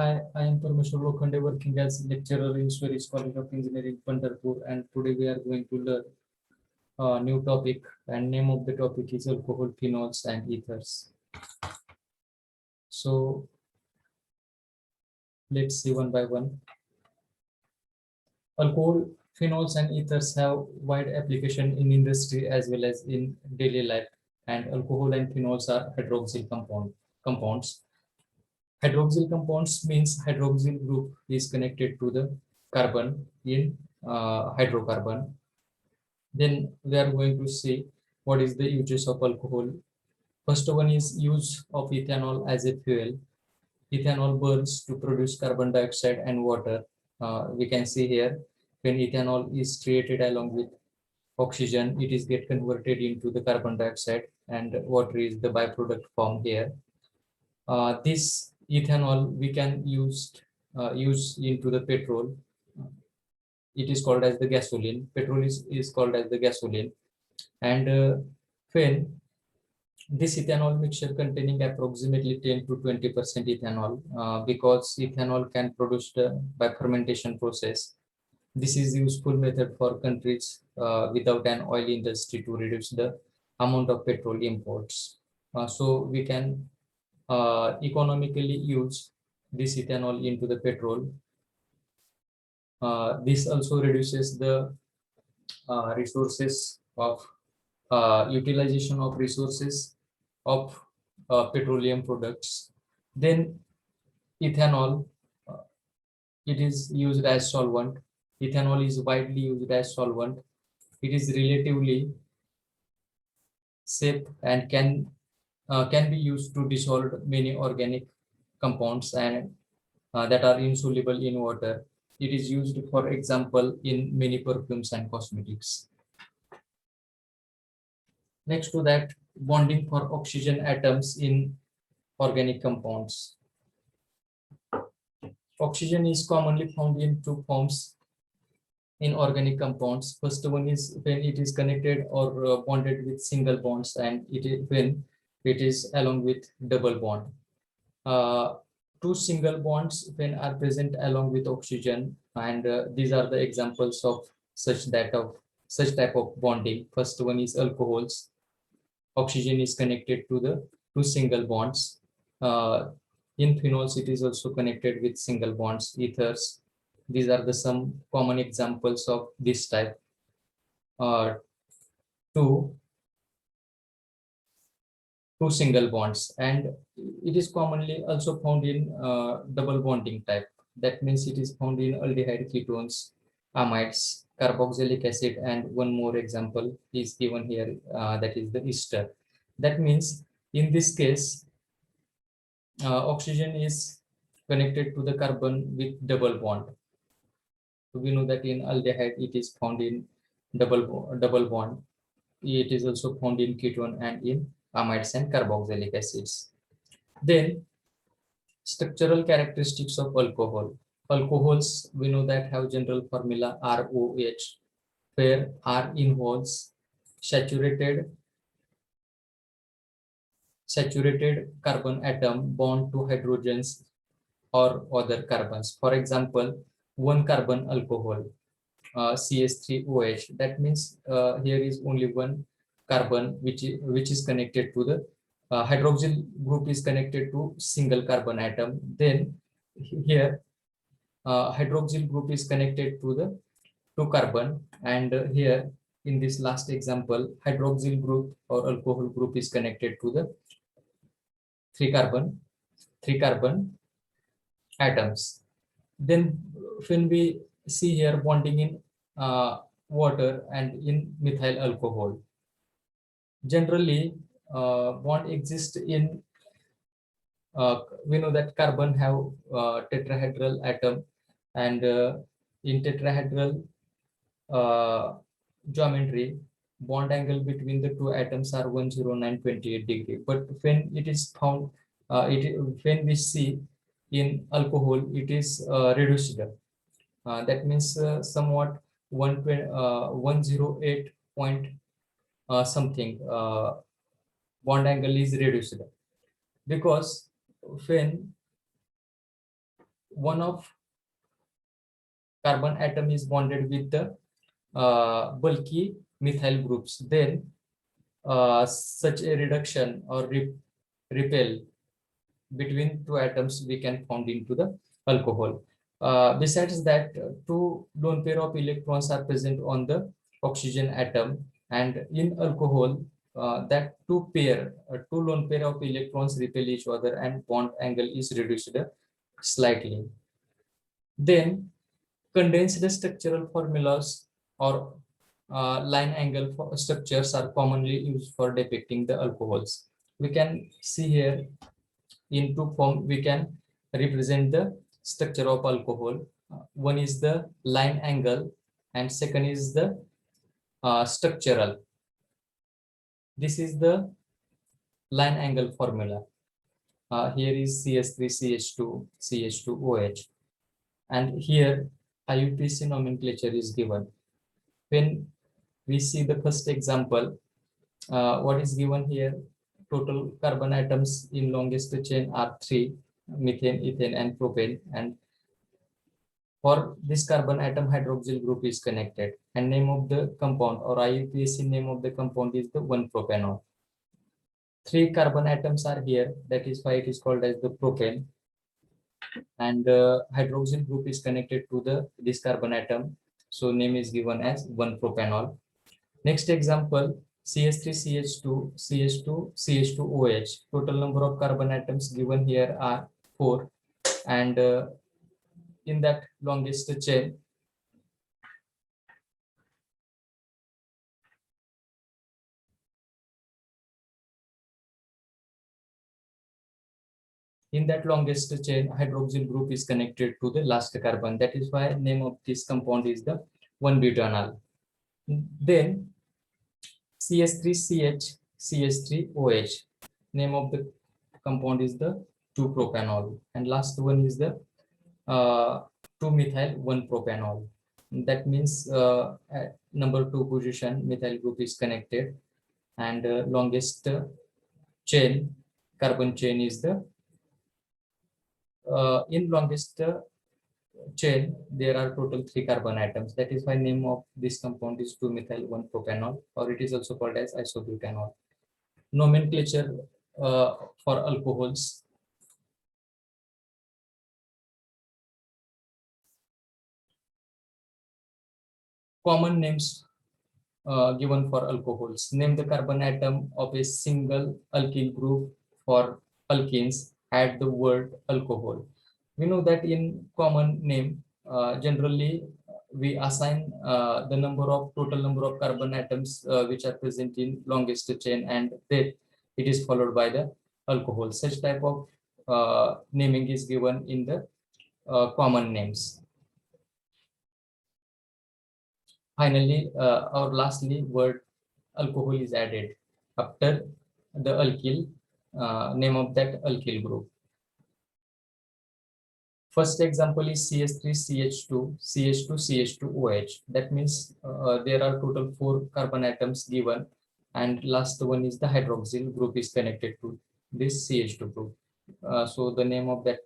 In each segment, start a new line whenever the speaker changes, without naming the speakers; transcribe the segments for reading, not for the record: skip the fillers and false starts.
Hi, I am Parmeshwar Lokhande, working as lecturer in Swedish College of Engineering, Pandharpur, and today we are going to learn a new topic, and name of the topic is alcohol, phenols, and ethers. So let's see one by one. Alcohol, phenols, and ethers have wide application in industry as well as in daily life. And alcohol and phenols are hydroxyl compounds. Hydroxyl compounds means hydroxyl group is connected to the carbon in hydrocarbon. Then we are going to see what is the uses of alcohol. First one is use of ethanol as a fuel. Ethanol burns to produce carbon dioxide and water. We can see here when ethanol is created along with oxygen, it is get converted into the carbon dioxide and water is the byproduct form here. This ethanol we can use into the petrol. It is called as the gasoline. Petrol is called as the gasoline. And when this ethanol mixture containing approximately 10 to 20% ethanol, because ethanol can produce by fermentation process. This is useful method for countries without an oil industry to reduce the amount of petrol imports. So we can economically use this ethanol into the petrol. This also reduces the resources of utilization of resources of petroleum products. Then ethanol, it is used as solvent. Ethanol is widely used as solvent. It is relatively safe and can be used to dissolve many organic compounds and that are insoluble in water. It is used, for example, in many perfumes and cosmetics. Next to that, bonding for oxygen atoms in organic compounds. Oxygen is commonly found in two forms in organic compounds. First one is when it is connected or bonded with single bonds, and when it is along with double bond. Two single bonds when are present along with oxygen, and these are the examples of such type of bonding. First one is alcohols. Oxygen is connected to the two single bonds. In phenols, it is also connected with single bonds. Ethers, these are the some common examples of this type. Two single bonds, and it is commonly also found in double bonding type. That means it is found in aldehyde ketones, amides, carboxylic acid, and one more example is given here, that is the ester. That means in this case, oxygen is connected to the carbon with double bond. So we know that in aldehyde it is found in double bond. It is also found in ketone and in amides and carboxylic acids. Then structural characteristics of alcohol. Alcohols, we know that have general formula ROH, where R involves saturated carbon atom bound to hydrogens or other carbons. For example, one carbon alcohol, CH3OH. That means here is only one carbon which is connected to the hydroxyl group is connected to single carbon atom. Then here hydroxyl group is connected to the two carbon, and here in this last example, hydroxyl group or alcohol group is connected to the three carbon atoms. Then when we see here bonding in water and in methyl alcohol, generally bond exists in we know that carbon have tetrahedral atom, and in tetrahedral geometry, bond angle between the two atoms are 109.28 degree. But when it is found, when we see in alcohol, it is reduced. That means somewhat 108 point something bond angle is reduced, because when one of carbon atom is bonded with the bulky methyl groups, then such a reduction or repel between two atoms we can found into the alcohol. Besides that, two lone pair of electrons are present on the oxygen atom, and in alcohol, that two lone pair of electrons repel each other, and bond angle is reduced slightly. Then condensed structural formulas or line angle for structures are commonly used for depicting the alcohols. We can see here in two form we can represent the structure of alcohol. One is the line angle and second is the structural. This is the line angle formula. Here is CH3, CH2, CH2OH, and here IUPAC nomenclature is given. When we see the first example, what is given here, total carbon atoms in longest chain are 3, methane, ethane, and propane, and for this carbon atom hydroxyl group is connected, and name of the compound or IUPAC name of the compound is the 1-propanol. 3 carbon atoms are here, that is why it is called as the propane, and the hydroxyl group is connected to this carbon atom, so name is given as 1-propanol. Next example, CH3, CH2, CH2, CH2OH. Total number of carbon atoms given here are 4, and in that longest chain, hydroxyl group is connected to the last carbon. That is why name of this compound is the 1-butanol. Then CH3CH, CH3OH. Name of the compound is the 2-propanol, and last one is the 2-methyl 1-propanol. That means at number 2 position methyl group is connected, and longest chain carbon chain is the in longest chain there are total 3 carbon atoms. That is why name of this compound is 2-methyl 1-propanol, or it is also called as isobutanol. Nomenclature for alcohols. Common names given for alcohols. Name the carbon atom of a single alkyl group. For alkenes, add the word alcohol. We know that in common name, generally we assign the total number of carbon atoms which are present in longest chain, and then it is followed by the alcohol. Such type of naming is given in the common names. Finally, or lastly, word alcohol is added after the alkyl, name of that alkyl group. First example is CH3, CH2, CH2, CH2OH. That means there are total 4 carbon atoms given, and last one is the hydroxyl group is connected to this CH2 group. So the name of that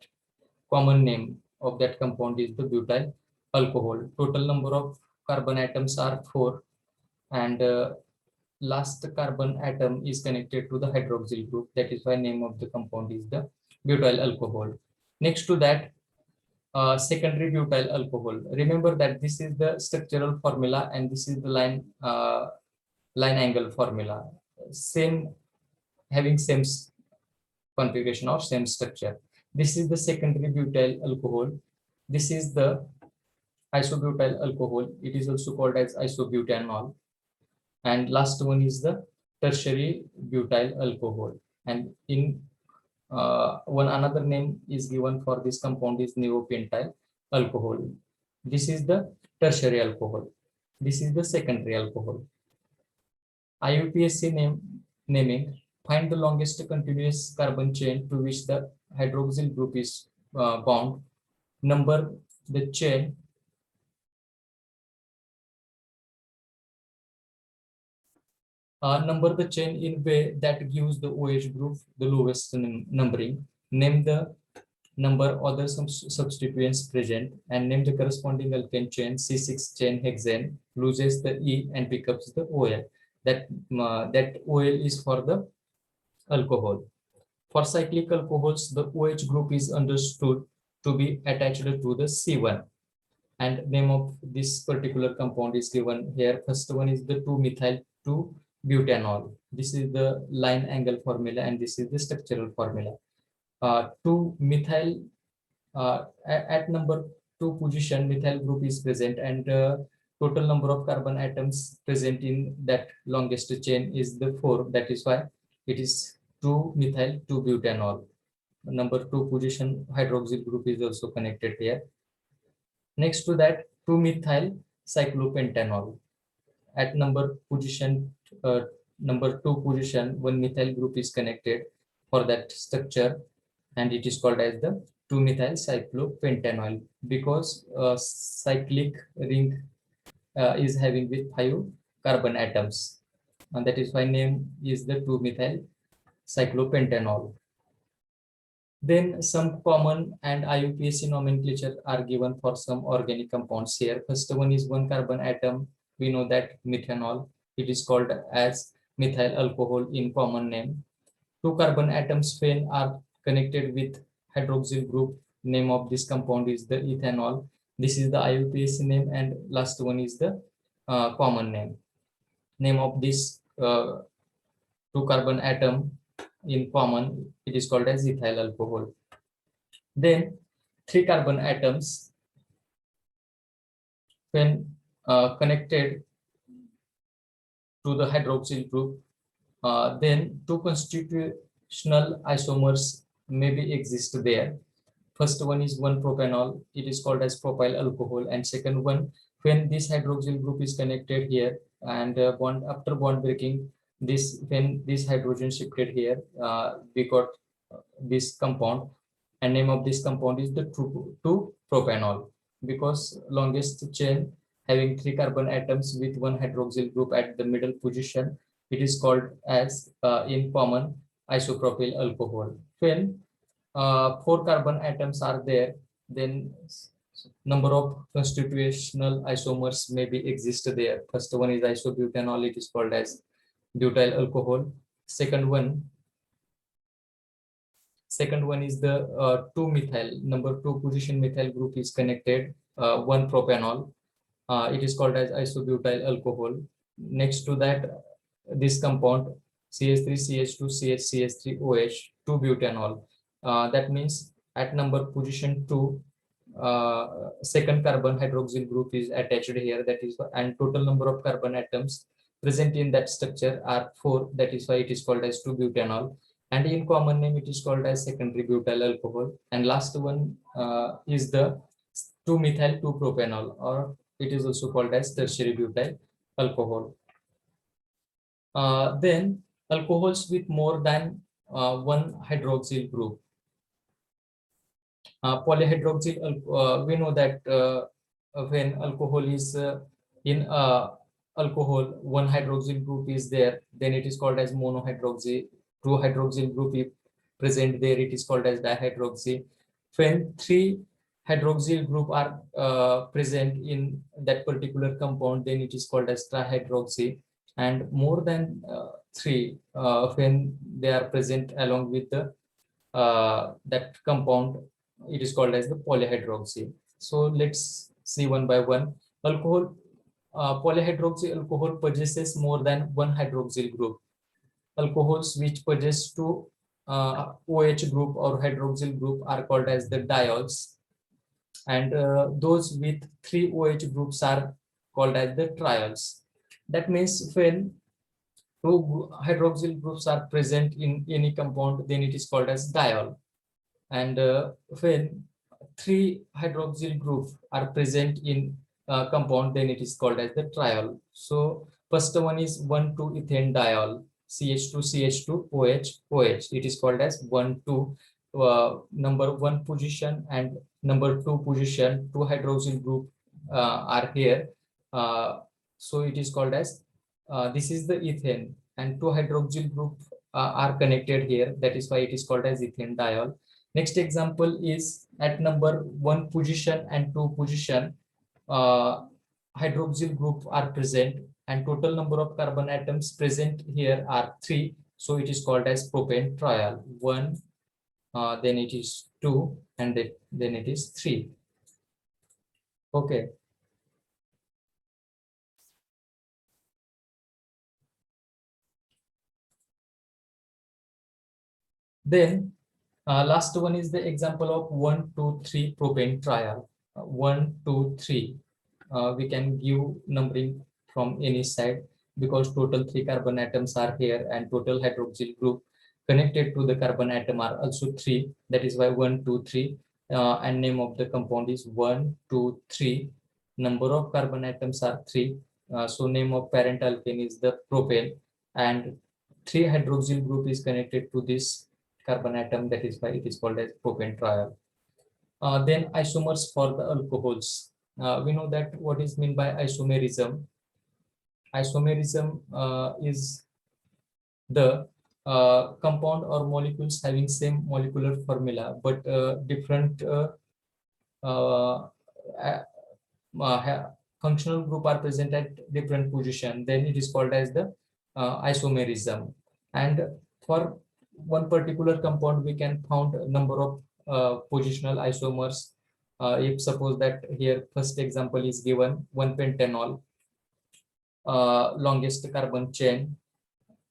common name of that compound is the butyl alcohol. Total number of carbon atoms are 4, and last carbon atom is connected to the hydroxyl group. That is why name of the compound is the butyl alcohol. Next to that, secondary butyl alcohol. Remember that this is the structural formula and this is the line angle formula. Having same configuration or same structure. This is the secondary butyl alcohol. This is the isobutyl alcohol. It is also called as isobutanol. And last one is the tertiary butyl alcohol. And in one another name is given for this compound is neopentyl alcohol. This is the tertiary alcohol. This is the secondary alcohol. IUPAC naming. Find the longest continuous carbon chain to which the hydroxyl group is bound. Number the chain. Number the chain in way that gives the OH group the lowest numbering. Name the number other substituents present, and name the corresponding alkane chain. C6 chain hexane loses the E and picks up the OL. That OL is for the alcohol. For cyclic alcohols, the OH group is understood to be attached to the C1, and name of this particular compound is given here. First one is the 2-methyl-2-butanol. This is the line angle formula, and this is the structural formula. 2-methyl at number 2 position, methyl group is present, and total number of carbon atoms present in that longest chain is the 4. That is why it is 2-methyl-2-butanol. Number 2 position hydroxyl group is also connected here. Next to that, 2-methyl cyclopentanol. At number 2 position, 1 methyl group is connected for that structure, and it is called as the 2-methyl cyclopentanol, because cyclic ring is having with 5 carbon atoms, and that is why name is the 2-methyl cyclopentanol. Then some common and IUPAC nomenclature are given for some organic compounds here. First one is 1 carbon atom. We know that methanol, it is called as methyl alcohol in common name. 2 carbon atoms when are connected with hydroxyl group. Name of this compound is the ethanol. This is the IUPAC name, and last one is the common name. Name of this 2 carbon atom in common, it is called as ethyl alcohol. Then 3 carbon atoms when connected to the hydroxyl group, then 2 constitutional isomers may be exist there. First one is 1-propanol, it is called as propyl alcohol, and second one, when this hydroxyl group is connected here, and after bond breaking, when this hydrogen shifted here, we got this compound, and name of this compound is the 2-propanol, because longest chain having 3 carbon atoms with 1 hydroxyl group at the middle position, it is called as in common isopropyl alcohol. When 4 carbon atoms are there, then number of constitutional isomers may be exist there. First one is isobutanol, it is called as butyl alcohol. Second one is the 2-methyl, number 2 position methyl group is connected, 1-propanol, it is called as isobutyl alcohol. Next to that, this compound CH3 CH2 CH CH3 OH 2-butanol. That means at number position 2, second carbon hydroxyl group is attached here, that is, and total number of carbon atoms present in that structure are 4. That is why it is called as 2-butanol, and in common name it is called as secondary butyl alcohol. And last one is the 2-methyl-2-propanol, or it is also called as tertiary butyl alcohol. Then alcohols with more than 1 hydroxyl group. Polyhydroxyl, we know that when alcohol is in alcohol, 1 hydroxyl group is there, then it is called as monohydroxy. 2 hydroxyl group is present there, it is called as dihydroxy. When 3 hydroxyl group are present in that particular compound, then it is called as trihydroxy. And more than 3 when they are present along with the that compound, it is called as the polyhydroxy. So let's see one by one. Alcohol, polyhydroxy alcohol possesses more than 1 hydroxyl group. Alcohols which possess 2 OH group or hydroxyl group are called as the diols, and those with 3 OH groups are called as the triols. That means when 2 hydroxyl groups are present in any compound, then it is called as diol. And when 3 hydroxyl groups are present in compound, then it is called as the triol. So first one is 1,2-ethane diol, CH2 OH OH. It is called as 1,2. Number 1 position and number 2 position, 2 hydroxyl group are here. So it is called as this is the ethane, and 2 hydroxyl group are connected here. That is why it is called as ethane diol. Next example is at number 1 position and 2 position, hydroxyl group are present and total number of carbon atoms present here are 3. So it is called as propane trial. 1, then it is 2, and then it is 3. Okay. Then last one is the example of 1, 2, 3 propane trial. 1, 2, 3. We can give numbering from any side because total 3 carbon atoms are here and total hydroxyl group connected to the carbon atom are also 3. That is why 1, 2, 3. And name of the compound is 1, 2, 3. Number of carbon atoms are 3. So name of parent alkane is the propane, and 3 hydroxyl group is connected to this carbon atom. That is why it is called as propane trial. Then isomers for the alcohols. We know that what is meant by isomerism. Isomerism is the compound or molecules having same molecular formula but different functional group are present at different position. Then it is called as the isomerism. And for one particular compound, we can found a number of positional isomers. If suppose that here first example is given 1 pentanol, longest carbon chain,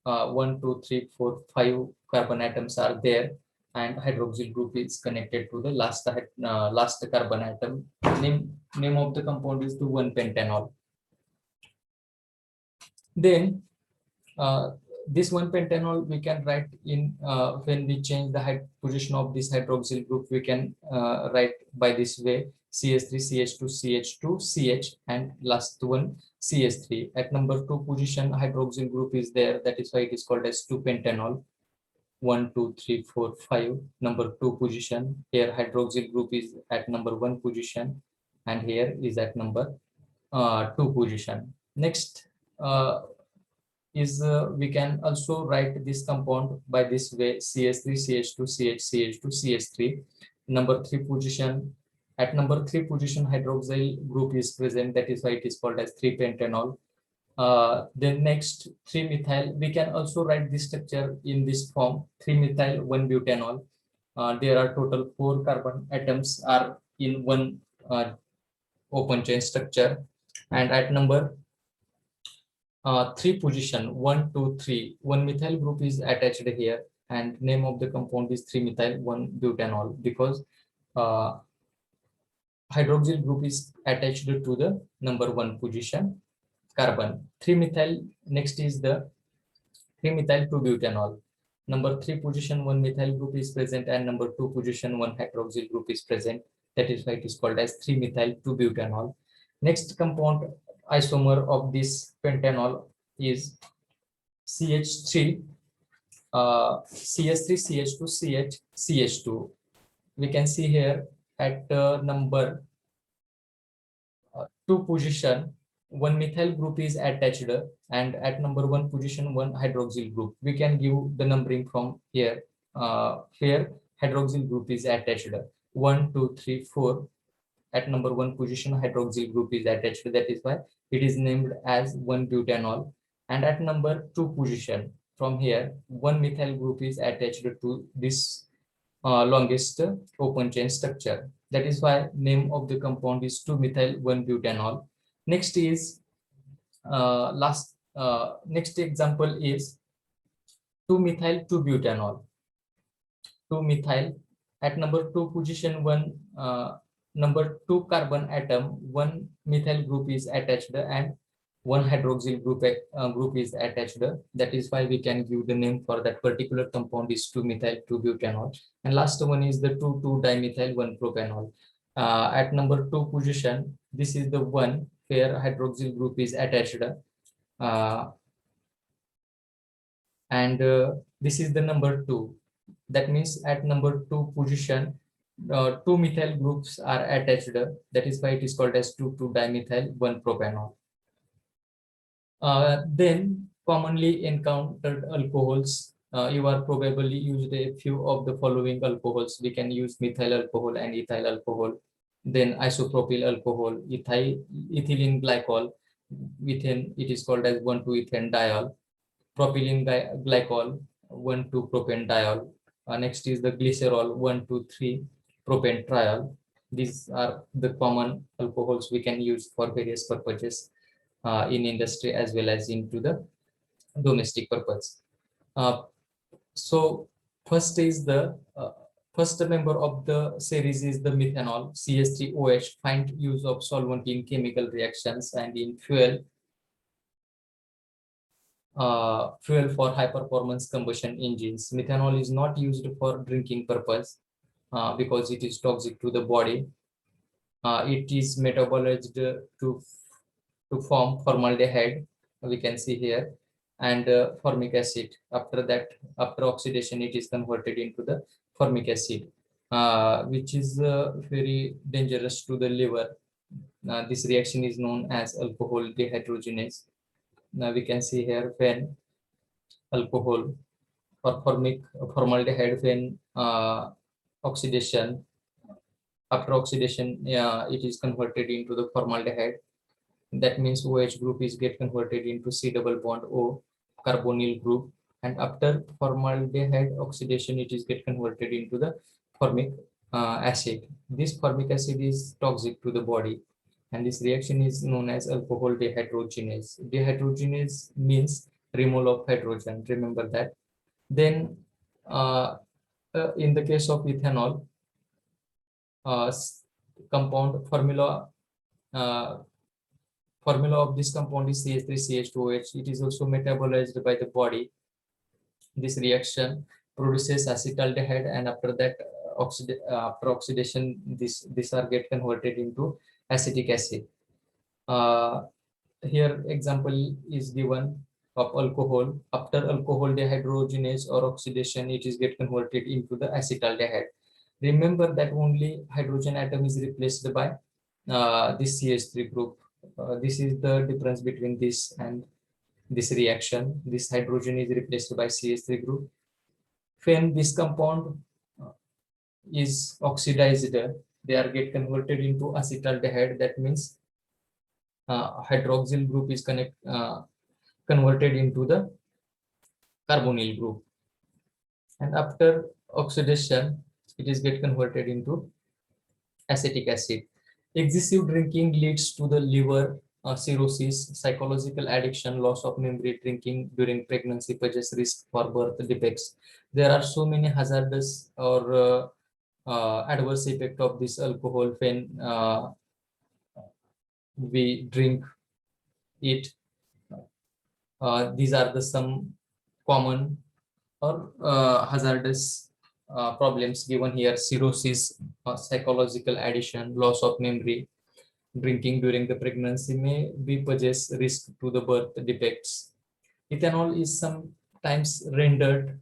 1, 2, 3, 4, 5 carbon atoms are there, and hydroxyl group is connected to the last carbon atom. Name of the compound is the 1 pentanol. Then this 1 pentanol we can write in when we change the position of this hydroxyl group, we can write by this way: CH3, CH2, CH2, CH, and last one CH3. At number 2 position, hydroxyl group is there. That is why it is called as 2 pentanol. 1, 2, 3, 4, 5. Number 2 position. Here hydroxyl group is at number 1 position, and here is at number 2 position. Next is we can also write this compound by this way: CH3, CH2, CH, CH2, CH3. Number 3 position. At number 3 position, hydroxyl group is present. That is why it is called as 3 pentanol. Then next 3 methyl. We can also write this structure in this form: 3 methyl 1 butanol. There are total 4 carbon atoms are in one open chain structure, and at number 3 position, 1, 2, 3, 1 methyl group is attached here, and name of the compound is 3 methyl 1 butanol, because hydroxyl group is attached to the number 1 position carbon. 3 methyl, next is the 3 methyl 2 butanol. Number 3 position 1 methyl group is present, and number 2 position 1 hydroxyl group is present. That is why it is called as 3 methyl 2 butanol. Next compound isomer of this pentanol is CH3, CH3, CH2, CH, CH2. We can see here at number 2 position, 1 methyl group is attached, and at number 1 position 1 hydroxyl group. We can give the numbering from here. Here hydroxyl group is attached. 1, 2, 3, 4. At number 1 position, hydroxyl group is attached. That is why it is named as 1 butanol. And at number 2 position, from here 1 methyl group is attached to this longest open chain structure. That is why name of the compound is 2 methyl 1 butanol. Next is next example is 2 methyl 2 butanol. 2 methyl at number 2 position 1 number 2 carbon atom, 1 methyl group is attached, and 1 hydroxyl group is attached. That is why we can give the name for that particular compound is 2 methyl 2 butanol. And last one is the 2 dimethyl 1 propanol. At number 2 position, this is the one where hydroxyl group is attached, and this is the number 2. That means at number 2 position, 2 methyl groups are attached. That is why it is called as 2 dimethyl 1 propanol. Then commonly encountered alcohols you are probably used a few of the following alcohols. We can use methyl alcohol and ethyl alcohol, then isopropyl alcohol, ethylene glycol, ethane, it is called as 1,2-ethane diol, propylene glycol, 1,2-propane diol. Next is the glycerol, 1,2,3-propane triol. These are the common alcohols we can use for various purposes in industry as well as into the domestic purpose. So first is the first member of the series is the methanol, CH3OH, find use of solvent in chemical reactions and in fuel for high performance combustion engines. Methanol is not used for drinking purpose because it is toxic to the body. It is metabolized to form formaldehyde, we can see here, and formic acid. After that, after oxidation, it is converted into the formic acid, which is very dangerous to the liver. This reaction is known as alcohol dehydrogenase. Now we can see here when alcohol or formaldehyde when oxidation, after oxidation, it is converted into the formaldehyde. That means OH group is get converted into C double bond O carbonyl group, and after formaldehyde oxidation, it is get converted into the formic acid. This formic acid is toxic to the body, and this reaction is known as alcohol dehydrogenase. Dehydrogenase means removal of hydrogen. Remember that. Then, in the case of ethanol, compound formula. Formula of this compound is CH3CH2OH. It is also metabolized by the body. This reaction produces acetaldehyde, and after that, after oxidation, these are get converted into acetic acid. Here example is given of alcohol. After alcohol dehydrogenase or oxidation, it is get converted into the acetaldehyde. Remember that only hydrogen atom is replaced by this CH3 group. This is the difference between this and this reaction. This hydrogen is replaced by CH3 group. When this compound is oxidized, they are get converted into acetaldehyde. That means hydroxyl group is converted into the carbonyl group, and after oxidation, it is get converted into acetic acid. Excessive drinking leads to the liver cirrhosis, psychological addiction, loss of memory. Drinking during pregnancy poses risk for birth defects. There are so many hazardous or adverse effect of this alcohol when we drink it. These are the some common or hazardous problems given here: cirrhosis, psychological addiction, loss of memory. Drinking during the pregnancy may be possess risk to the birth defects. Ethanol is sometimes rendered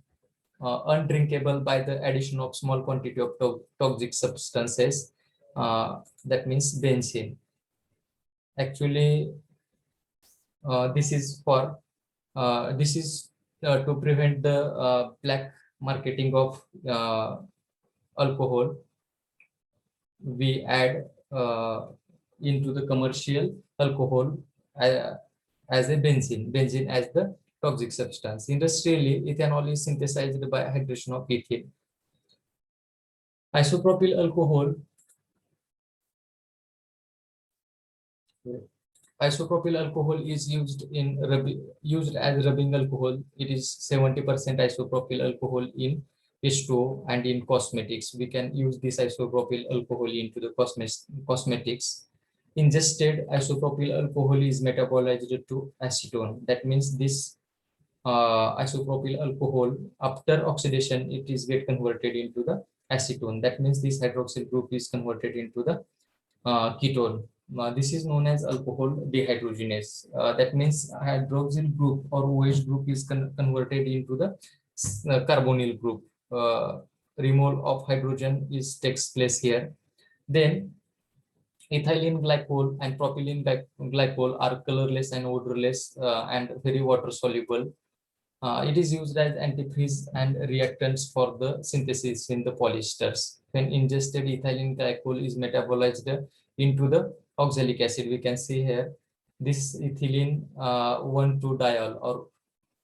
undrinkable by the addition of small quantity of toxic substances. That means benzene. Actually, this is for to prevent the black marketing of alcohol. We add into the commercial alcohol as a benzene as the toxic substance. Industrially, ethanol is synthesized by hydration of ethene. Isopropyl alcohol. Isopropyl alcohol is used as rubbing alcohol. It is 70% isopropyl alcohol in H2O, and in cosmetics. We can use this isopropyl alcohol into the cosmetics. Ingested isopropyl alcohol is metabolized to acetone. That means this isopropyl alcohol, after oxidation, it is get converted into the acetone. That means this hydroxyl group is converted into the ketone. This is known as alcohol dehydrogenase. That means hydroxyl group or OH group is converted into the carbonyl group. Removal of hydrogen takes place here. Then ethylene glycol and propylene glycol are colorless and odorless and very water soluble. It is used as antifreeze and reactants for the synthesis in the polyesters. When ingested, ethylene glycol is metabolized into the oxalic acid. We can see here this ethylene 1,2-diol or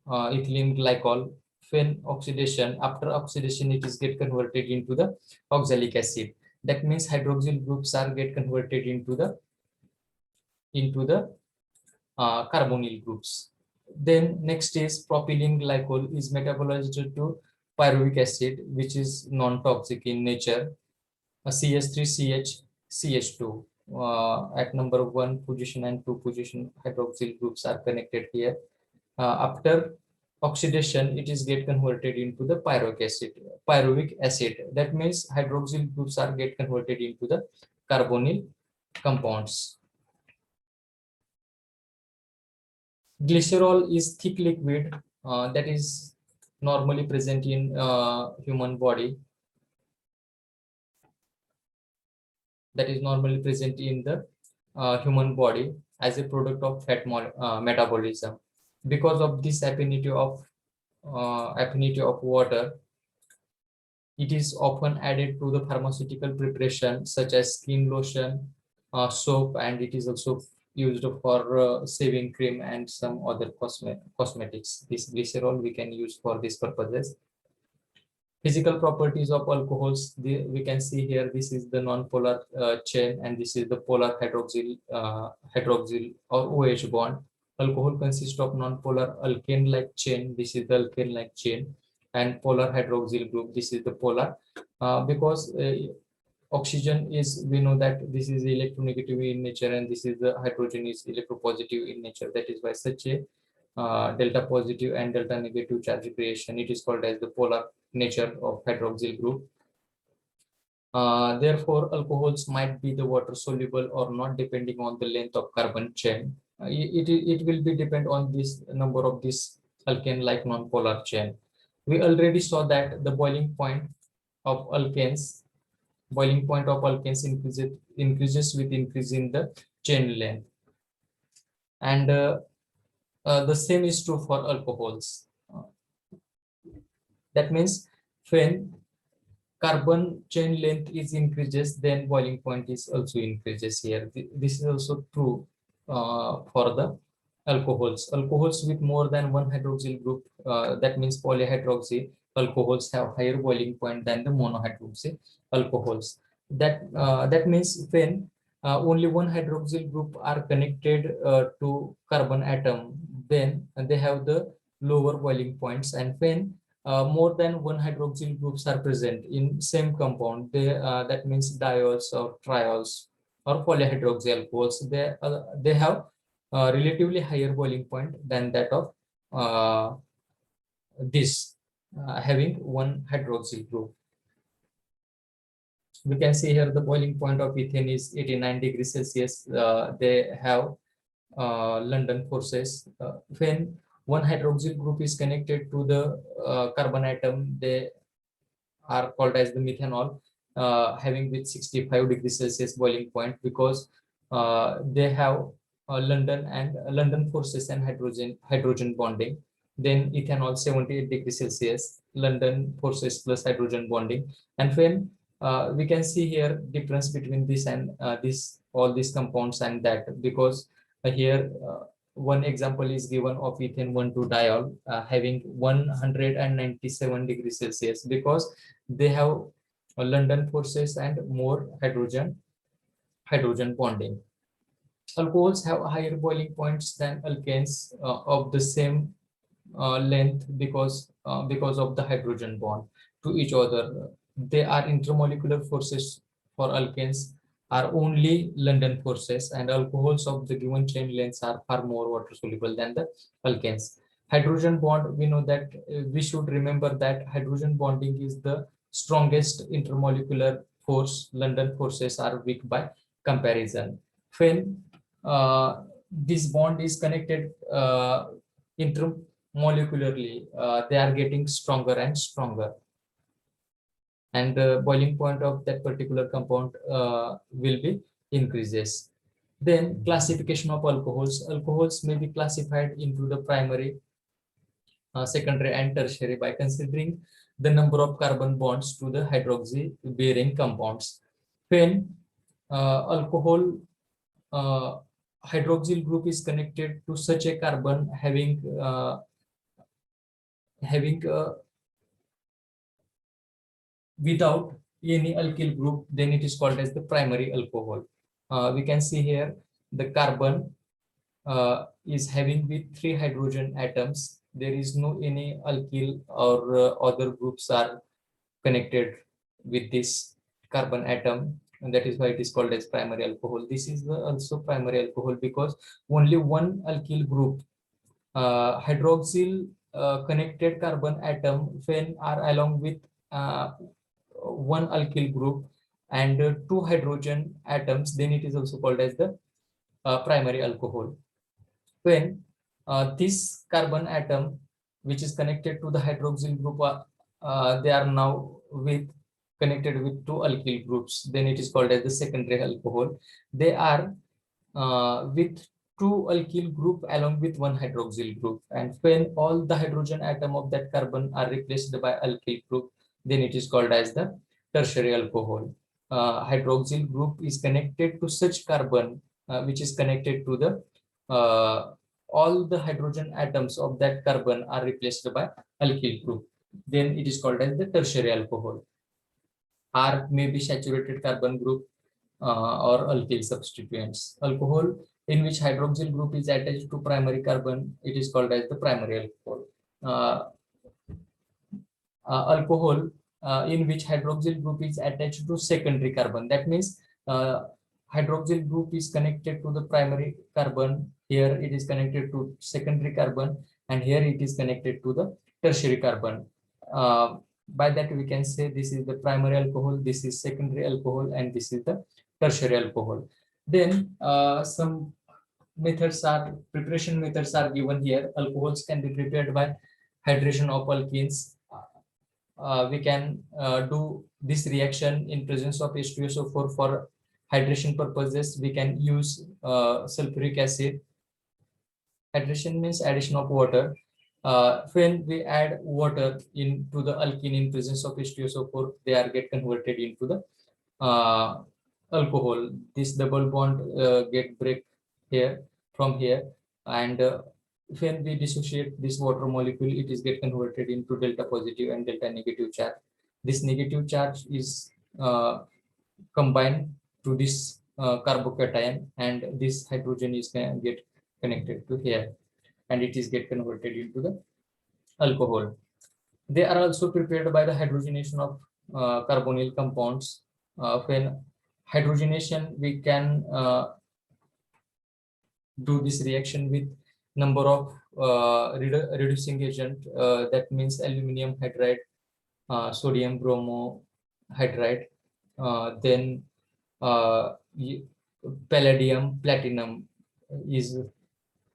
ethylene glycol. When oxidation, after oxidation, it is get converted into the oxalic acid. That means hydroxyl groups are get converted into the carbonyl groups. Then next is propylene glycol is metabolized to pyruvic acid, which is non-toxic in nature. CH3CH, CH2. At number 1 position and 2 position, hydroxyl groups are connected here. After oxidation, it is get converted into the pyruvic acid. That means hydroxyl groups are get converted into the carbonyl compounds. Glycerol is thick liquid that is normally present in human body. That is normally present in the human body as a product of fat metabolism. Because of this affinity of water, it is often added to the pharmaceutical preparation such as skin lotion, soap, and it is also used for shaving cream and some other cosmetics. This glycerol we can use for these purposes. Physical properties of alcohols, we can see here, this is the non-polar chain and this is the polar hydroxyl or OH bond. Alcohol consists of non-polar alkane-like chain, this is the alkane-like chain, and polar hydroxyl group, this is the polar. Because oxygen is, we know that this is electronegative in nature and this is the hydrogen is electropositive in nature. That is why such a delta positive and delta negative charge creation, it is called as the polar nature of hydroxyl group. Therefore, alcohols might be the water soluble or not depending on the length of carbon chain. It will be depend on this number of this alkane like non-polar chain. We already saw that the boiling point of alkanes increases with increase in the chain length, and the same is true for alcohols. That means when carbon chain length is increases, then boiling point is also increases here. This is also true for the alcohols. Alcohols with more than one hydroxyl group, that means polyhydroxy alcohols, have higher boiling point than the monohydroxy alcohols. That means when only one hydroxyl group are connected to carbon atom, then they have the lower boiling points, and when more than one hydroxyl groups are present in same compound, that means diols or triols or polyhydroxy alcohols, they have relatively higher boiling point than that of this having one hydroxyl group. We can see here the boiling point of ethane is 89 degrees Celsius. They have London forces. When one hydroxyl group is connected to the carbon atom, they are called as the methanol, having with 65 degrees Celsius boiling point, because they have London forces and hydrogen bonding. Then ethanol 78 degrees Celsius, London forces plus hydrogen bonding. And when we can see here difference between this and all these compounds and that, because here one example is given of ethane 1,2-diol having 197 degrees Celsius, because they have London forces and more hydrogen bonding. Alcohols have higher boiling points than alkanes of the same length, because of the hydrogen bond to each other. They are intermolecular forces for alkanes are only London forces, and alcohols of the given chain lengths are far more water soluble than the alkanes. Hydrogen bond, we know that we should remember that hydrogen bonding is the strongest intermolecular force. London forces are weak by comparison. When this bond is connected intermolecularly, they are getting stronger and stronger, and the boiling point of that particular compound will be increases. Then classification of alcohols. Alcohols may be classified into the primary secondary and tertiary by considering the number of carbon bonds to the hydroxy bearing compounds. When alcohol hydroxyl group is connected to such a carbon having without any alkyl group, then it is called as the primary alcohol. We can see here the carbon is having with 3 hydrogen atoms. There is no any alkyl or other groups are connected with this carbon atom, and that is why it is called as primary alcohol. This is also primary alcohol because only one alkyl group, hydroxyl connected carbon atom when are along with one alkyl group and 2 hydrogen atoms, then it is also called as the primary alcohol. When this carbon atom which is connected to the hydroxyl group they are now connected with 2 alkyl groups, then it is called as the secondary alcohol. They are with 2 alkyl group along with 1 hydroxyl group, and when all the hydrogen atom of that carbon are replaced by alkyl group, then it is called as the tertiary alcohol. Hydroxyl group is connected to such carbon which is connected to the all the hydrogen atoms of that carbon are replaced by alkyl group, then it is called as the tertiary alcohol. R may be saturated carbon group or alkyl substituents. Alcohol in which hydroxyl group is attached to primary carbon, it is called as the primary alcohol. Alcohol in which hydroxyl group is attached to secondary carbon, that means hydroxyl group is connected to the primary carbon, here it is connected to secondary carbon, and here it is connected to the tertiary carbon. By that we can say this is the primary alcohol, this is secondary alcohol, and this is the tertiary alcohol. Then some preparation methods are given here. Alcohols can be prepared by hydration of alkenes. We can do this reaction in presence of H2SO4 for hydration purposes. We can use sulfuric acid. Hydration means addition of water. When we add water into the alkene in presence of H2SO4, they are get converted into the alcohol. This double bond get break here from here, and when we dissociate this water molecule, it is get converted into delta positive and delta negative charge. This negative charge is combined to this carbocation, and this hydrogen is get connected to here, and it is get converted into the alcohol. They are also prepared by the hydrogenation of carbonyl compounds. When hydrogenation, we can do this reaction with number of reducing agent, that means aluminum hydride, sodium bromohydride, then palladium, platinum is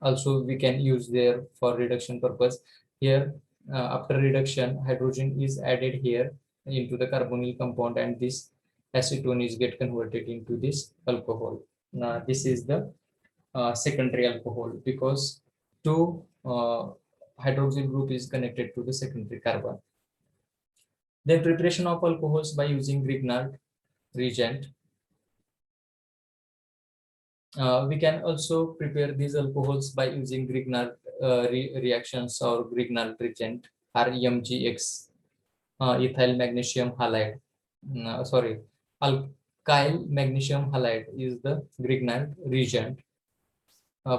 also we can use there for reduction purpose. Here after reduction, hydrogen is added here into the carbonyl compound, and this acetone is get converted into this alcohol. Now this is the secondary alcohol because 2 hydroxyl group is connected to the secondary carbon. Then preparation of alcohols by using Grignard reagent. We can also prepare these alcohols by using Grignard reactions or Grignard reagent, RMGX, ethyl magnesium halide. Alkyl magnesium halide is the Grignard reagent.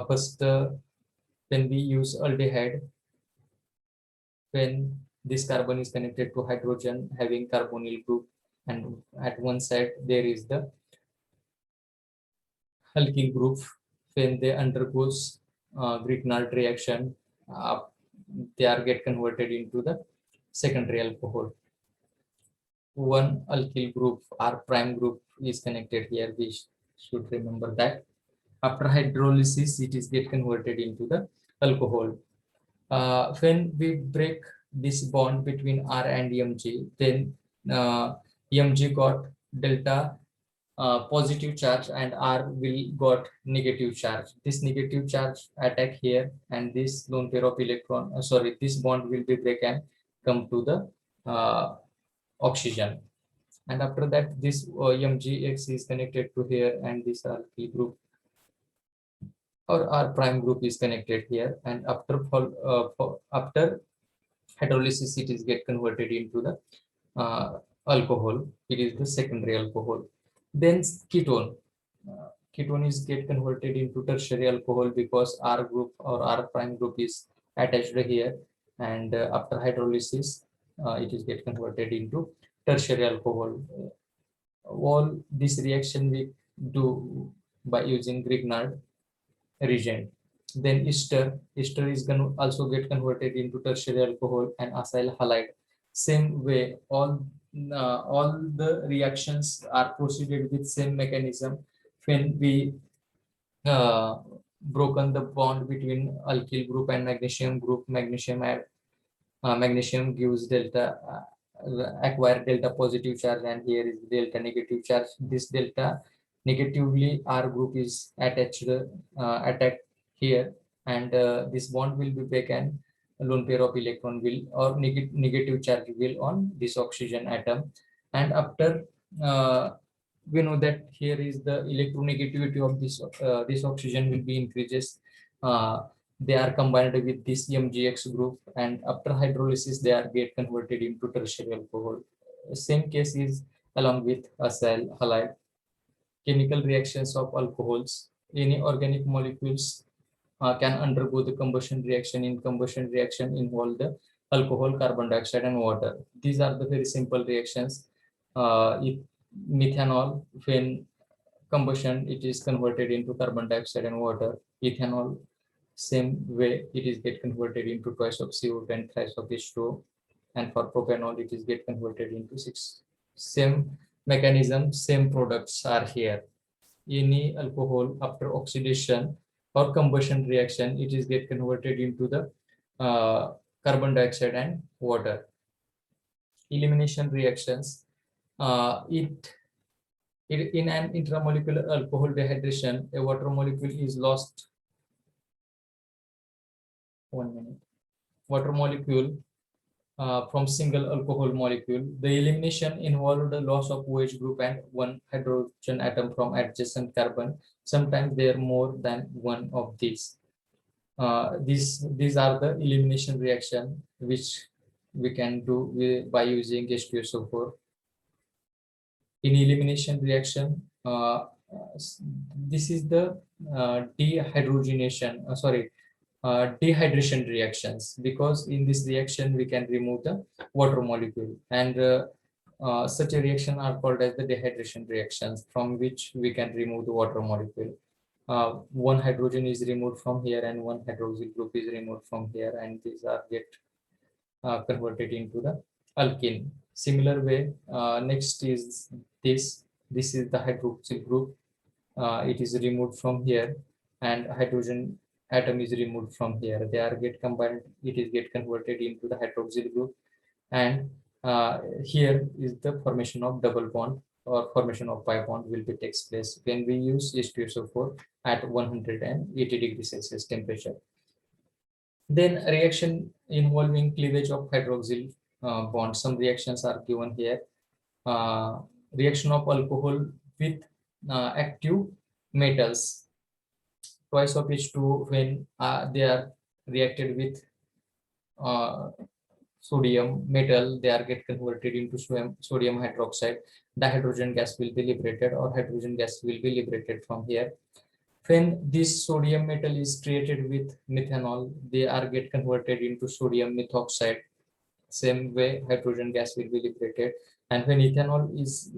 First, when we use aldehyde, when this carbon is connected to hydrogen having carbonyl group, and at one side there is the alkyl group, when they undergoes Grignard reaction, they are get converted into the secondary alcohol. One alkyl group, R prime group, is connected here. We should remember that. After hydrolysis, it is get converted into the alcohol. When we break this bond between R and Mg, then Mg got delta positive charge and R will got negative charge. This negative charge attack here, and this lone pair of electron, sorry, this bond will be break and come to the oxygen. And after that, this MgX is connected to here, and this alkyl group or R prime group is connected here. And after hydrolysis, it is get converted into the alcohol. It is the secondary alcohol. Then ketone. Ketone is get converted into tertiary alcohol because R group or R prime group is attached here, and after hydrolysis, it is get converted into tertiary alcohol. All this reaction we do by using Grignard reagent. Then ester is going to also get converted into tertiary alcohol and acyl halide. Same way, all the reactions are proceeded with same mechanism. When we broken the bond between alkyl group and magnesium group, magnesium gives delta acquire delta positive charge, and here is delta negative charge. This delta negatively R group is attacked here, and this bond will be break and lone pair of electron will or negative charge will on this oxygen atom. And after we know that here is the electronegativity of this oxygen will be increases. They are combined with this MgX group, and after hydrolysis they are get converted into tertiary alcohol. Same case is along with acyl halide. Chemical reactions of alcohols. Any organic molecules can undergo the combustion reaction. In combustion reaction involve the alcohol, carbon dioxide, and water. These are the very simple reactions. If methanol, when combustion, it is converted into carbon dioxide and water. Ethanol, same way, it is get converted into twice of CO2 and thrice of H2O. And for propanol, it is get converted into 6. Same mechanism, same products are here. Any alcohol after oxidation or combustion reaction, it is get converted into the carbon dioxide and water. Elimination reactions, in an intramolecular alcohol dehydration, a water molecule is lost. 1 minute. Water molecule from single alcohol molecule. The elimination involved the loss of OH group and one hydrogen atom from adjacent carbon. Sometimes there are more than one of these. These are the elimination reaction which we can do by using H2SO4. In elimination reaction, this is the dehydration reactions, because in this reaction we can remove the water molecule, and such a reaction are called as the dehydration reactions, from which we can remove the water molecule. One hydrogen is removed from here and one hydroxyl group is removed from here, and these are get converted into the alkene. Similar way, next is this is the hydroxyl group. It is removed from here, and hydrogen atom is removed from here. They are get combined, it is get converted into the hydroxyl group, and here is the formation of double bond or formation of pi bond will be takes place when we use H2SO4 at 180 degrees Celsius temperature. Then reaction involving cleavage of hydroxyl bond. Some reactions are given here. Reaction of alcohol with active metals. Twice of H2 when they are reacted with sodium metal, they are get converted into sodium hydroxide. Dihydrogen gas will be liberated, or hydrogen gas will be liberated from here. When this sodium metal is treated with methanol, they are get converted into sodium methoxide. Same way, hydrogen gas will be liberated. And when ethanol is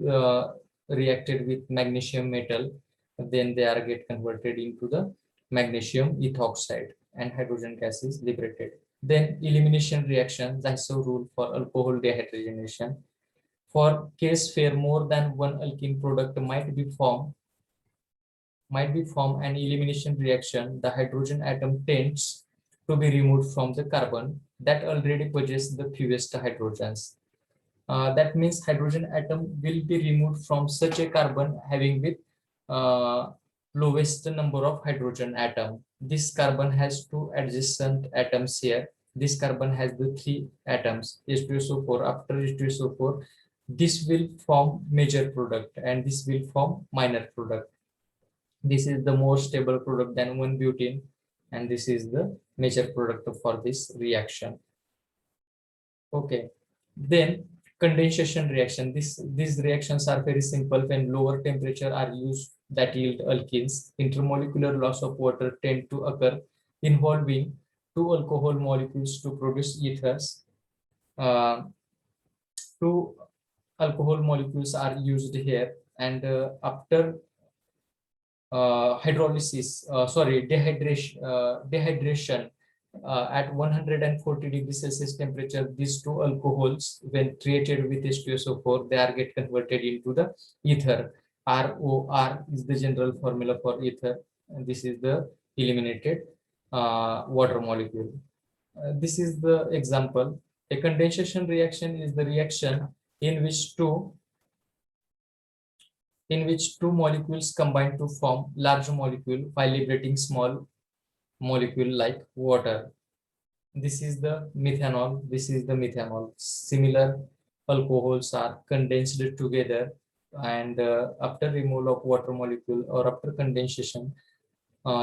reacted with magnesium metal, then they are get converted into the magnesium ethoxide, and hydrogen gas is liberated. Then elimination reaction, Zaisel rule for alcohol dehydrogenation. For case where more than one alkene product might be formed an elimination reaction, the hydrogen atom tends to be removed from the carbon that already possesses the fewest hydrogens. That means hydrogen atom will be removed from such a carbon having with lowest number of hydrogen atom. This carbon has two adjacent atoms here. This carbon has the three atoms, H2SO4. After H2SO4, this will form major product and this will form minor product. This is the more stable product than 1-butene, and this is the major product for this reaction. Okay, then condensation reaction. These reactions are very simple. When lower temperature are used that yield alkenes, intermolecular loss of water tend to occur, involving two alcohol molecules to produce ethers. Two alcohol molecules are used here, and after dehydration at 140 degrees Celsius temperature, these two alcohols, when treated with H2SO4, they are get converted into the ether. ROR is the general formula for ether, and this is the eliminated water molecule. This is the example. A condensation reaction is the reaction in which two molecules combine to form large molecule by liberating small molecule like water. This is the methanol. This is the methanol. Similar alcohols are condensed together, and after removal of water molecule or after condensation,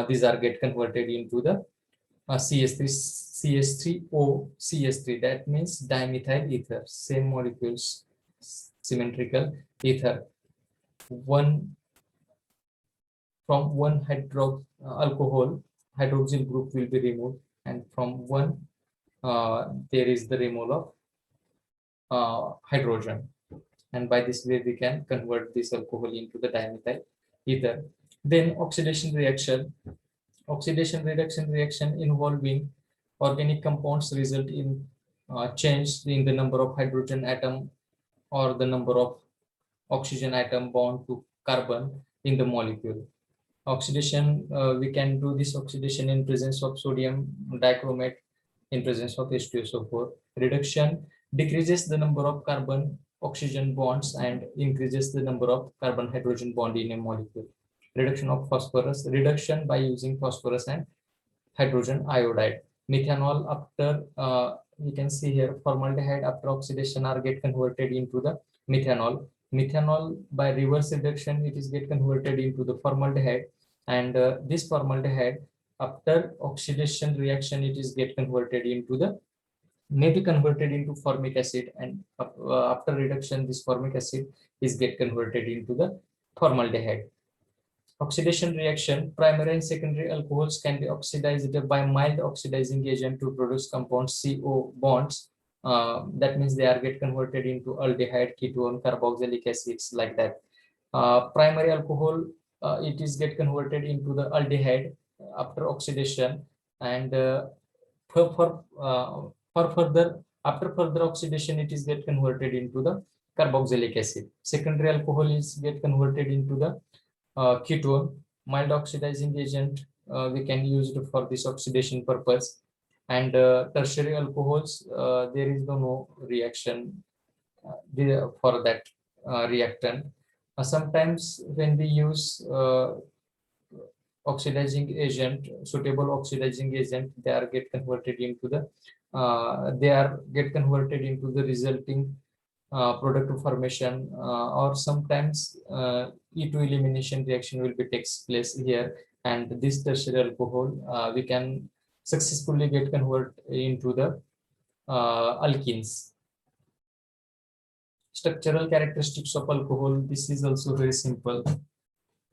these are get converted into the CH3O CH3. That means dimethyl ether. Same molecules, symmetrical ether. One from one alcohol, hydroxyl group will be removed, and from one there is the removal of hydrogen, and by this way we can convert this alcohol into the dimethyl ether. Then oxidation reaction involving organic compounds result in change in the number of hydrogen atom or the number of oxygen atom bound to carbon in the molecule. Oxidation, we can do this oxidation in presence of sodium dichromate, in presence of H2SO4. Reduction decreases the number of carbon oxygen bonds and increases the number of carbon hydrogen bond in a molecule. Reduction of phosphorus, reduction by using phosphorus and hydrogen iodide. Methanol, after you can see here, formaldehyde after oxidation are get converted into the methanol. Methanol, by reverse reduction, it is get converted into the formaldehyde, and this formaldehyde after oxidation reaction, it is get converted into the maybe converted into formic acid, and after reduction, this formic acid is get converted into the formaldehyde. Oxidation reaction, primary and secondary alcohols can be oxidized by mild oxidizing agent to produce compounds CO bonds. That means they are get converted into aldehyde, ketone, carboxylic acids, like that. Primary alcohol, it is get converted into the aldehyde after oxidation, and for further, after further oxidation, it is get converted into the carboxylic acid. Secondary alcohol is get converted into the ketone, mild oxidizing agent. We can use it for this oxidation purpose. And tertiary alcohols, there is no reaction for that reactant. Sometimes when we use oxidizing agent, suitable oxidizing agent, they are get converted into the resulting product formation, or sometimes E2 elimination reaction will be takes place here, and this tertiary alcohol we can successfully get convert into the alkenes. Structural characteristics of alcohol, this is also very simple.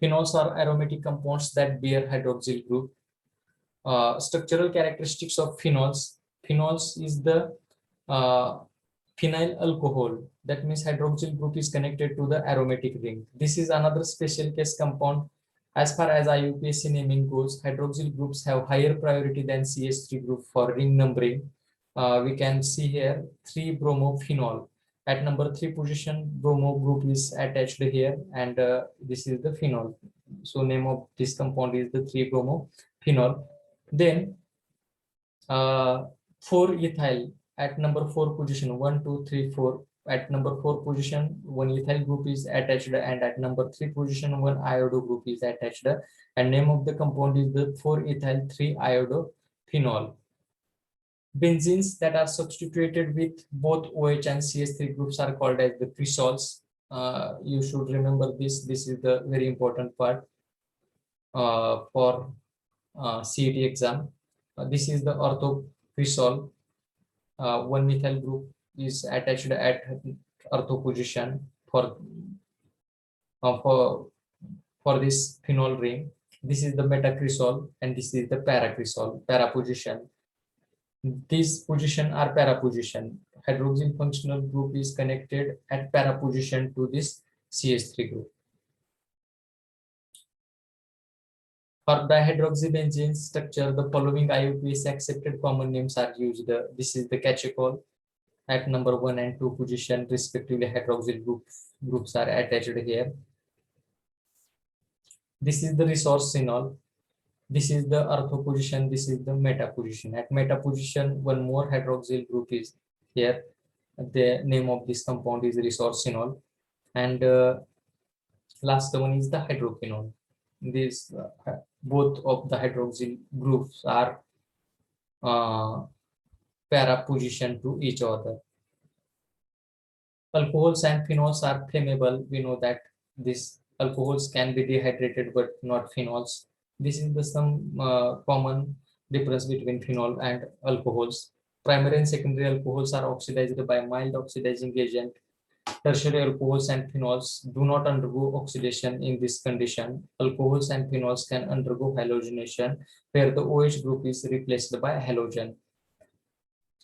Phenols are aromatic compounds that bear hydroxyl group. Structural characteristics of phenols. Phenols is the phenyl alcohol. That means hydroxyl group is connected to the aromatic ring. This is another special case compound. As far as IUPAC naming goes, hydroxyl groups have higher priority than CH3 group for ring numbering. We can see here 3-bromophenol. At number 3 position, bromo group is attached here, and this is the phenol. So name of this compound is the 3-bromophenol. Then 4-ethyl at number 4 position, 1, 2, 3, 4. at number 4 position, one ethyl group is attached, and at number 3 position, one iodo group is attached. And name of the compound is the 4-ethyl 3-iodophenol. Benzenes that are substituted with both OH and CH3 groups are called as the cresols. You should remember this. This is the very important part for CET exam. This is the orthocresol. One methyl group is attached at ortho position for this phenol ring. This is the metacresol and this is the paracresol, para position. These position are para position. Hydroxyl functional group is connected at para position to this CH3 group. For dihydroxybenzene structure, the following IUPAC accepted common names are used. This is the catechol at number 1 and 2 position, respectively. Hydroxyl groups are attached here. This is the resource phenol. This is the ortho position. This is the meta position. At meta position, one more hydroxyl group is here. The name of this compound is resource phenol. And last one is the hydroquinone. These both of the hydroxyl groups are para position to each other. Alcohols and phenols are flammable. We know that these alcohols can be dehydrated but not phenols. This is the some common difference between phenol and alcohols. Primary and secondary alcohols are oxidized by mild oxidizing agent. Tertiary alcohols and phenols do not undergo oxidation in this condition. Alcohols and phenols can undergo halogenation, where the OH group is replaced by halogen.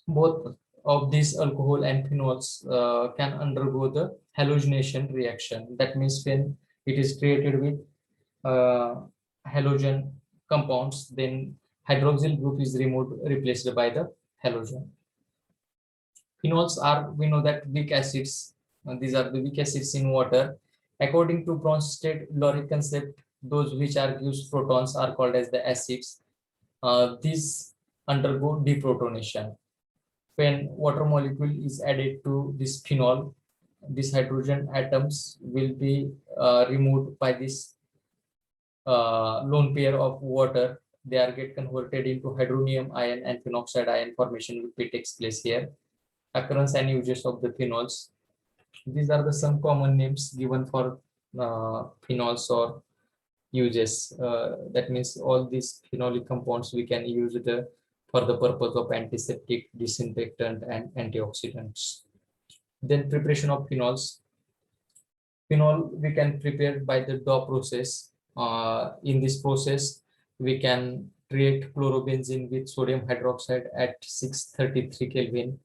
Both of these alcohol and phenols can undergo the halogenation reaction. That means when it is created with halogen compounds, then hydroxyl group is replaced by the halogen. Phenols are, we know that, weak acids. These are the weak acids in water. According to Bronsted-Lowry concept, those which are gives protons are called as the acids. These undergo deprotonation. When water molecule is added to this phenol, these hydrogen atoms will be removed by this lone pair of water. They are get converted into hydronium ion and phenoxide ion formation will be takes place here. Occurrence and uses of the phenols. These are the some common names given for phenols or uses. That means all these phenolic compounds we can use it for the purpose of antiseptic, disinfectant, and antioxidants. Then preparation of phenols. Phenol we can prepare by the Daw process. In this process, we can treat chlorobenzene with sodium hydroxide at 633 Kelvin.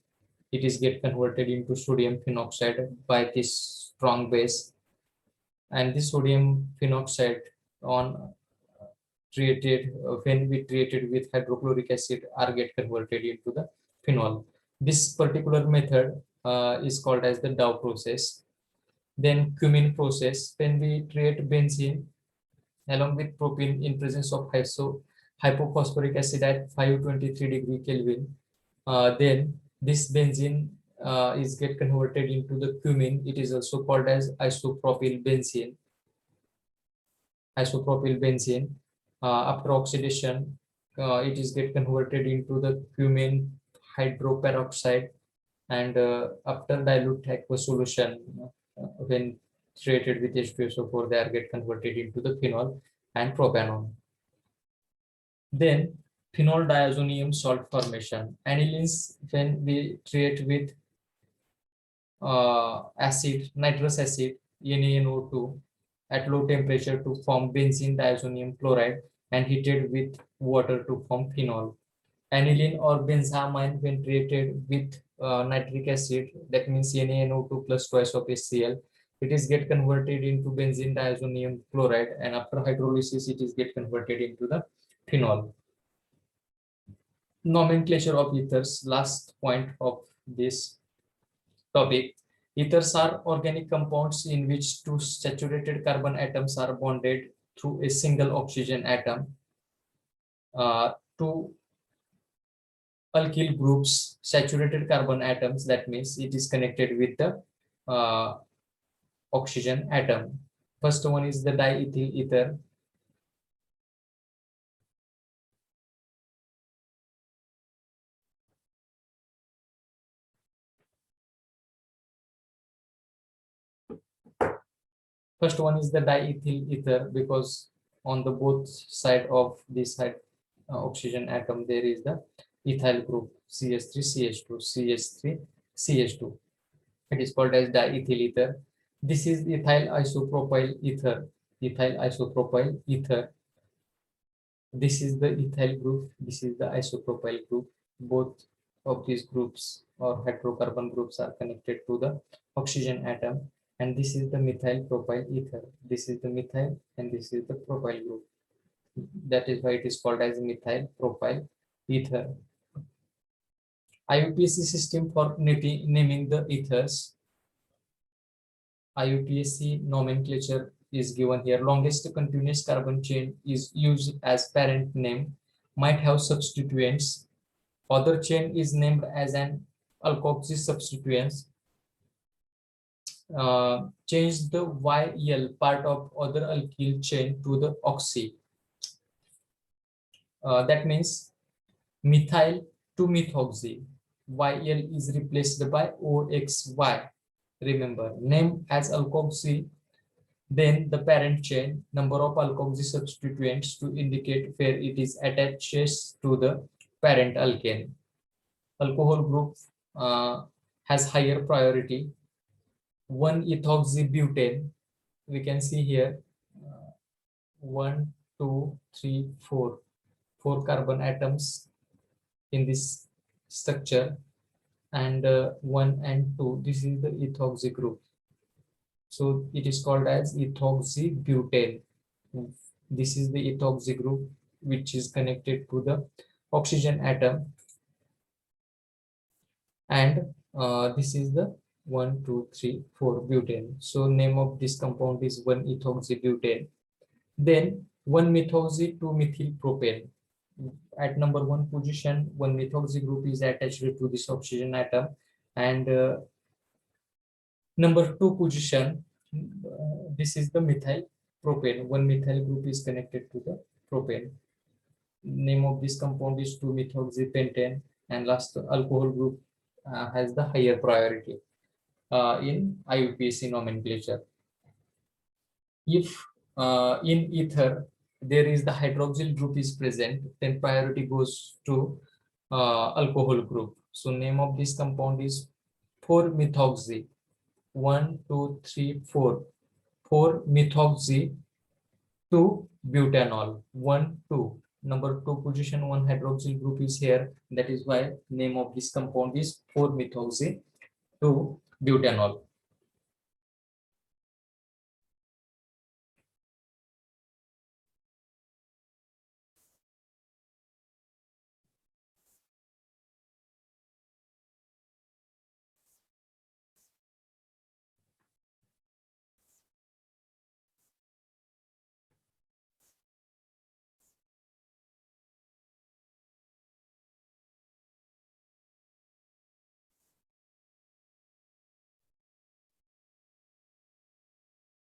It is get converted into sodium phenoxide by this strong base, and this sodium phenoxide on treated when we treated with hydrochloric acid are get converted into the phenol. This particular method is called as the Daw process. Then cumin process, when we treat benzene along with propene in presence of hypophosphoric acid at 523 degree Kelvin, then this benzene is get converted into the cumin. It is also called as isopropyl benzene. After oxidation, it is get converted into the cumin hydroperoxide, and after dilute aqueous solution, when treated with H2SO4, they are get converted into the phenol and propanone. Then phenol diazonium salt formation. Anilines, when we treat with acid, nitrous acid, NaNO2 at low temperature to form benzene diazonium chloride and heated with water to form phenol. Aniline or benzamine, when treated with nitric acid, that means NaNO2 plus twice of HCl, it is get converted into benzene diazonium chloride, and after hydrolysis it is get converted into the phenol. Nomenclature of ethers, last point of this topic. Ethers are organic compounds in which two saturated carbon atoms are bonded through a single oxygen atom. Two alkyl groups, saturated carbon atoms. That means it is connected with the oxygen atom. First one is the diethyl ether. First one is the diethyl ether, because on the both side of this side oxygen atom there is the ethyl group CH3CH2 CH3CH2. It is called as diethyl ether. This is ethyl isopropyl ether. Ethyl isopropyl ether. This is the ethyl group. This is the isopropyl group. Both of these groups or hydrocarbon groups are connected to the oxygen atom. And this is the methyl propyl ether. This is the methyl and this is the propyl group. That is why it is called as methyl propyl ether. IUPAC system for naming the ethers. IUPAC nomenclature is given here. Longest continuous carbon chain is used as parent name, might have substituents. Other chain is named as an alkoxy substituents. Change the YL part of other alkyl chain to the oxy. That means methyl to methoxy. YL is replaced by OXY. Remember, name as alkoxy, then the parent chain, number of alkoxy substituents to indicate where it is attached to the parent alkane. Alcohol group has higher priority. 1-ethoxybutane, we can see here 1, 2, 3, 4, 4 carbon atoms in this structure, and 1 and 2, this is the ethoxy group. So it is called as ethoxybutane. This is the ethoxy group which is connected to the oxygen atom, and this is the 1, 2, 3, 4 butane. So name of this compound is 1-ethoxybutane. Then 1-methoxy 2-methyl propane. At number 1 position, 1-methoxy group is attached to this oxygen atom, and number 2 position, this is the methyl propane. 1-methyl group is connected to the propane. Name of this compound is 2-methoxypentane, and last alcohol group has the higher priority in IUPAC nomenclature. If in ether there is the hydroxyl group is present, then priority goes to alcohol group. So name of this compound is 4-methoxy. 1, 2, 3, 4. 4-methoxy 2-butanol. 1, 2. Number 2 position, 1 hydroxyl group is here. That is why name of this compound is 4-methoxy 2-butanol.